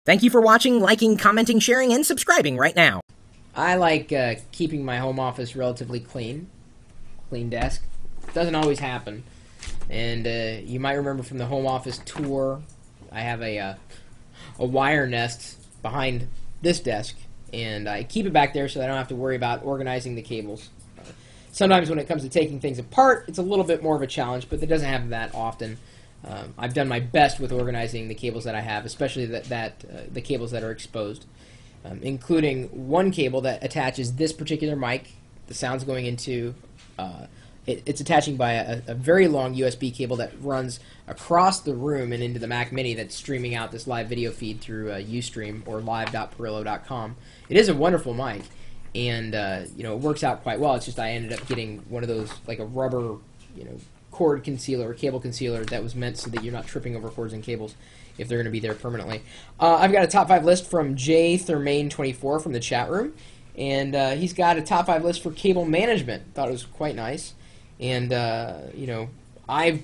Thank you for watching, liking, commenting, sharing, and subscribing right now. I like keeping my home office relatively clean desk. Doesn't always happen. And you might remember from the home office tour, I have a wire nest behind this desk, and I keep it back there so I don't have to worry about organizing the cables. Sometimes when it comes to taking things apart, it's a little bit more of a challenge, but it doesn't happen that often. I've done my best with organizing the cables that I have, especially the cables that are exposed, including one cable that attaches this particular mic. The sound's going into it's attaching by a very long USB cable that runs across the room and into the Mac Mini that's streaming out this live video feed through Ustream or live.pirillo.com. It is a wonderful mic, and it works out quite well. It's just I ended up getting one of those, like a rubber, cord concealer or cable concealer that was meant so that you're not tripping over cords and cables if they're going to be there permanently. I've got a top 5 list from jthermain24 from the chat room, and he's got a top 5 list for cable management. Thought it was quite nice. And, I've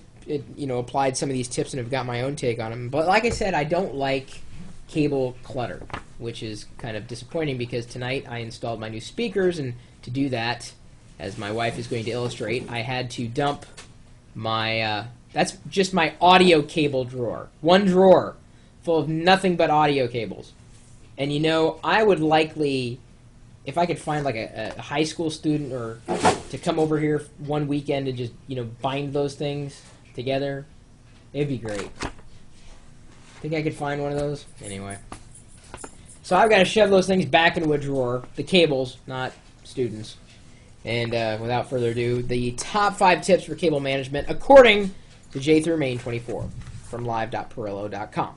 applied some of these tips and have got my own take on them. But like I said, I don't like cable clutter, which is kind of disappointing because tonight I installed my new speakers, and to do that, as my wife is going to illustrate, I had to dump my, that's just my audio cable drawer. One drawer full of nothing but audio cables. And I would likely, if I could find like a high school student or to come over here one weekend and just, bind those things together, it'd be great. Think I could find one of those? Anyway. So I've got to shove those things back into a drawer. The cables, not students. And without further ado, the top 5 tips for cable management according to jthermain24 from live.pirillo.com.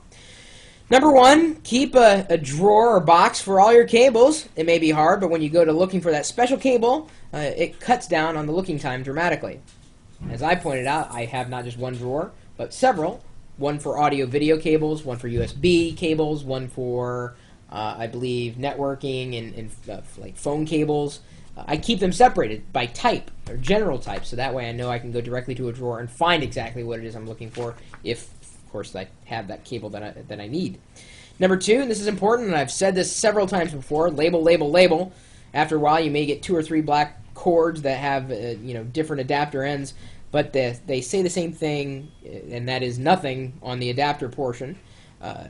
Number 1, keep a drawer or box for all your cables. It may be hard, but when you go to looking for that special cable, it cuts down on the looking time dramatically. As I pointed out, I have not just one drawer, but several. One for audio-video cables, one for USB cables, one for, I believe, networking and like phone cables. I keep them separated by type, or general type, so that way I know I can go directly to a drawer and find exactly what it is I'm looking for if, of course, I have that cable that I need. Number 2, and this is important, and I've said this several times before, label, label, label. After a while, you may get 2 or 3 black cords that have different adapter ends, but they say the same thing, and that is nothing on the adapter portion.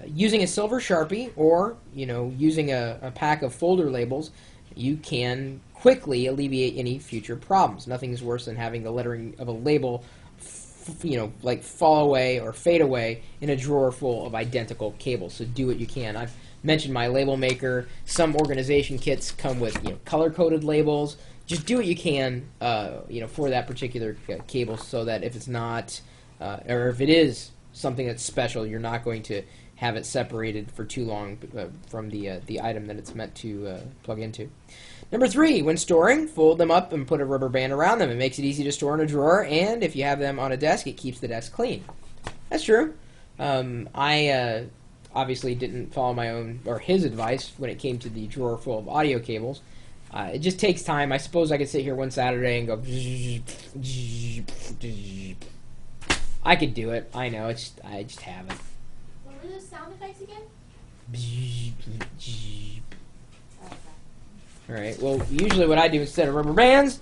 Using a silver Sharpie or using a pack of folder labels, you can quickly alleviate any future problems. Nothing is worse than having the lettering of a label like fall away or fade away in a drawer full of identical cables. So do what you can. I've mentioned my label maker. Some organization kits come with color-coded labels. Just do what you can for that particular cable, so that if it's not or if it is something that's special, you're not going to have it separated for too long from the item that it's meant to plug into. Number 3, when storing, fold them up and put a rubber band around them. It makes it easy to store in a drawer, and if you have them on a desk, it keeps the desk clean. That's true. I obviously didn't follow my own or his advice when it came to the drawer full of audio cables. It just takes time. I suppose I could sit here one Saturday and go. I could do it. I know. I just haven't. What were those sound effects again? Alright, well, usually what I do instead of rubber bands,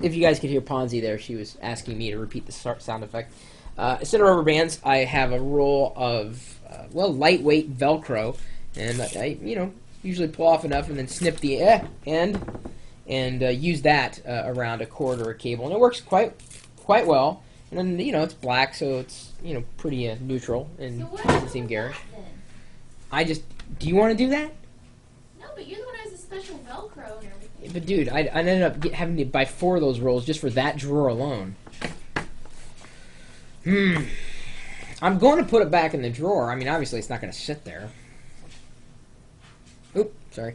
if you guys could hear Ponzi there, she was asking me to repeat the sound effect. Instead of rubber bands, I have a roll of, lightweight Velcro, and I, usually pull off enough and then snip the end and use that around a cord or a cable, and it works quite well. And then, it's black, so it's, pretty neutral and So what doesn't seem garish. Then? Do you want to do that? No, but you're the one who has the special Velcro and everything. But dude, I ended up having to buy 4 of those rolls just for that drawer alone. I'm going to put it back in the drawer. I mean, obviously it's not going to sit there. Oop, sorry.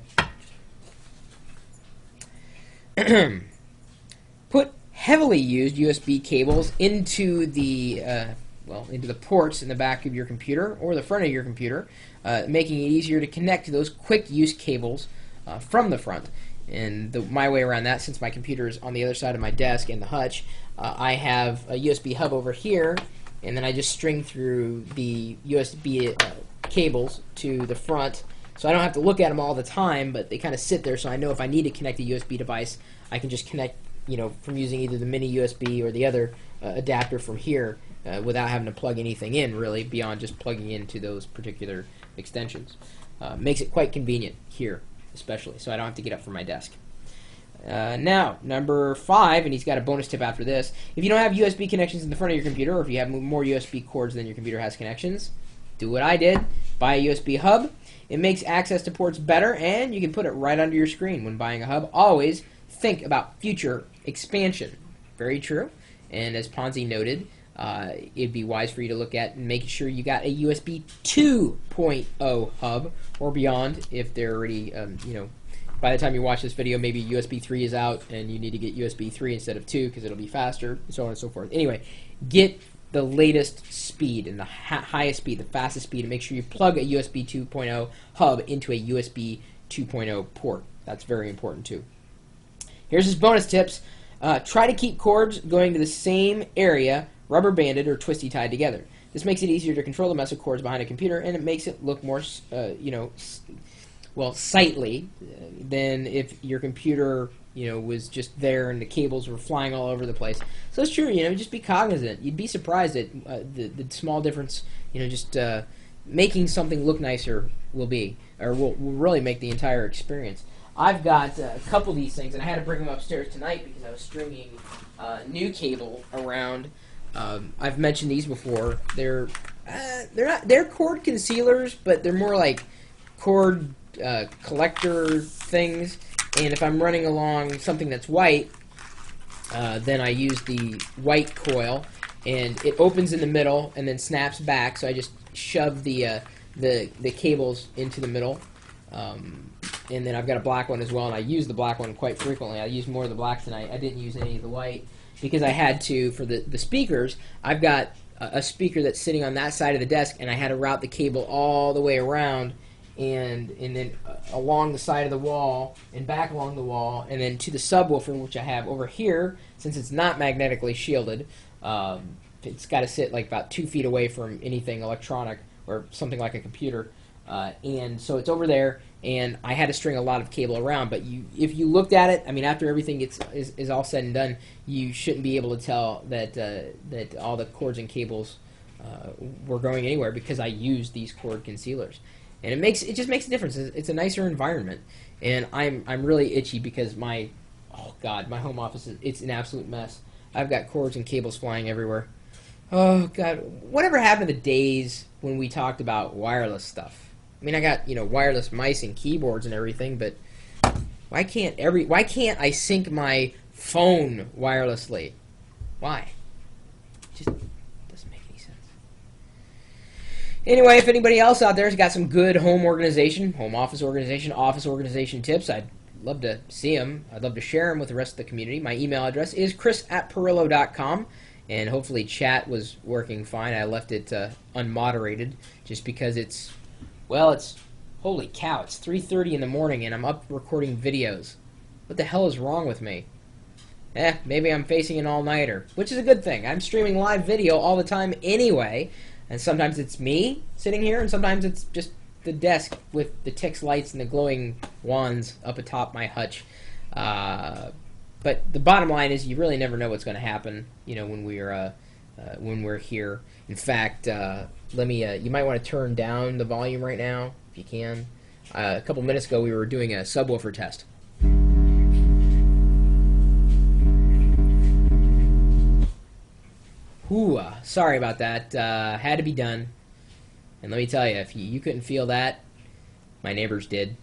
Put heavily used USB cables into the ports in the back of your computer or the front of your computer, making it easier to connect to those quick use cables from the front. And my way around that, since my computer is on the other side of my desk in the hutch, I have a USB hub over here, and then I just string through the USB cables to the front, so I don't have to look at them all the time, but they kind of sit there, so I know if I need to connect a USB device, I can just connect, from using either the mini USB or the other adapter from here without having to plug anything in, really, beyond just plugging into those particular extensions. Makes it quite convenient here, especially, so I don't have to get up from my desk. Now, number 5, and he's got a bonus tip after this. If you don't have USB connections in the front of your computer, or if you have more USB cords than your computer has connections, do what I did. Buy a USB hub. It makes access to ports better, and you can put it right under your screen when buying a hub. Always think about future expansion. Very true. And as Ponzi noted, it'd be wise for you to look at and make sure you got a USB 2.0 hub or beyond if they're already, by the time you watch this video, maybe USB 3 is out and you need to get USB 3 instead of 2 because it'll be faster, and so on and so forth. Anyway, get the latest speed and the highest speed, the fastest speed, and make sure you plug a USB 2.0 hub into a USB 2.0 port. That's very important too. Here's his bonus tips. Try to keep cords going to the same area, rubber banded or twisty tied together. This makes it easier to control the mess of cords behind a computer, and it makes it look more, sightly than if your computer, was just there and the cables were flying all over the place. So it's true, just be cognizant. You'd be surprised at the small difference, just making something look nicer will really make the entire experience. I've got a couple of these things, and I had to bring them upstairs tonight because I was stringing new cable around. I've mentioned these before. They're cord concealers, but they're more like cord collector things. And if I'm running along something that's white, then I use the white coil, and it opens in the middle and then snaps back. So I just shove the cables into the middle. And then I've got a black one as well, and I use the black one quite frequently. I used more of the black tonight. I didn't use any of the white because I had to, for the speakers, I've got a speaker that's sitting on that side of the desk, and I had to route the cable all the way around and then along the side of the wall and back along the wall, and then to the subwoofer, which I have over here. Since it's not magnetically shielded, it's got to sit like about 2 feet away from anything electronic or something like a computer. And so it's over there, and I had to string a lot of cable around. But if you looked at it, after everything is all said and done, you shouldn't be able to tell that all the cords and cables were going anywhere because I used these cord concealers, and it just makes a difference. It's a nicer environment, and I'm really itchy because my home office it's an absolute mess. I've got cords and cables flying everywhere. Oh God, whatever happened to the days when we talked about wireless stuff? I got wireless mice and keyboards and everything, but why can't I sync my phone wirelessly? Why? It just doesn't make any sense. Anyway, if anybody else out there has got some good home office organization tips, I'd love to see them. I'd love to share them with the rest of the community. My email address is chris@pirillo.com. And hopefully chat was working fine. I left it unmoderated just because it's holy cow, it's 3:30 in the morning and I'm up recording videos. What the hell is wrong with me? Maybe I'm facing an all-nighter, which is a good thing. I'm streaming live video all the time anyway, and sometimes it's me sitting here, and sometimes it's just the desk with the Tix lights and the glowing wands up atop my hutch. But the bottom line is, you really never know what's going to happen, when we're here. In fact, you might want to turn down the volume right now, if you can. A couple minutes ago, we were doing a subwoofer test. Sorry about that. Had to be done. And let me tell you, if you couldn't feel that, my neighbors did.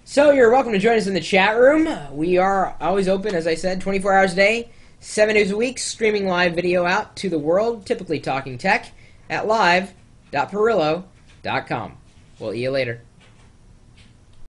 So you're welcome to join us in the chat room. We are always open, as I said, 24 hours a day, 7 days a week, streaming live video out to the world, typically talking tech, at live.pirillo.com. We'll see you later.